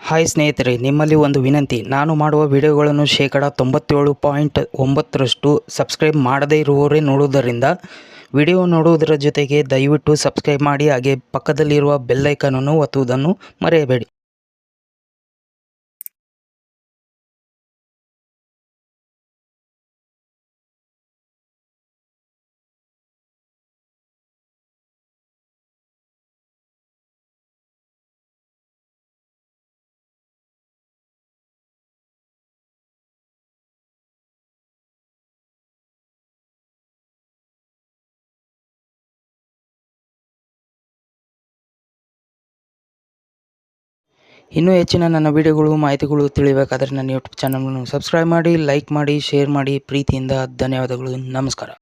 Hi ಸ್ನೇಹಿತರೆ, ನಿಮ್ಮಲ್ಲಿ ಒಂದು ವಿನಂತಿ. ನಾನು ಮಾಡುವ ವಿಡಿಯೋಗಳನ್ನು ಶೇಕಡ 97.9% ಸಬ್ಸ್ಕ್ರೈಬ್ ಮಾಡದೇ ಇರುವವರೇ ನೋಡುವುದರಿಂದ ವಿಡಿಯೋ ನೋಡುವುದರ ಜೊತೆಗೆ ದಯವಿಟ್ಟು ಸಬ್ಸ್ಕ್ರೈಬ್ ಮಾಡಿ, ಹಾಗೆ ಪಕ್ಕದಲ್ಲಿರುವ ಬೆಲ್ ಐಕಾನನ್ನು ಒತ್ತುವುದನ್ನು ಮರೆಯಬೇಡಿ. ಇನ್ನೂ ಹೆಚ್ಚಿನ ನನ್ನ ವಿಡಿಯೋಗಳು ಮಾಹಿತಿಗಳು ತಿಳಿಯಬೇಕಾದರೆ ನನ್ನ ಯೂಟ್ಯೂಬ್ ಚಾನಲನ್ನು ಸಬ್ಸ್ಕ್ರೈಬ್ ಮಾಡಿ, ಲೈಕ್ ಮಾಡಿ, ಶೇರ್ ಮಾಡಿ. ಪ್ರೀತಿಯಿಂದ ಧನ್ಯವಾದಗಳು. ನಮಸ್ಕಾರ.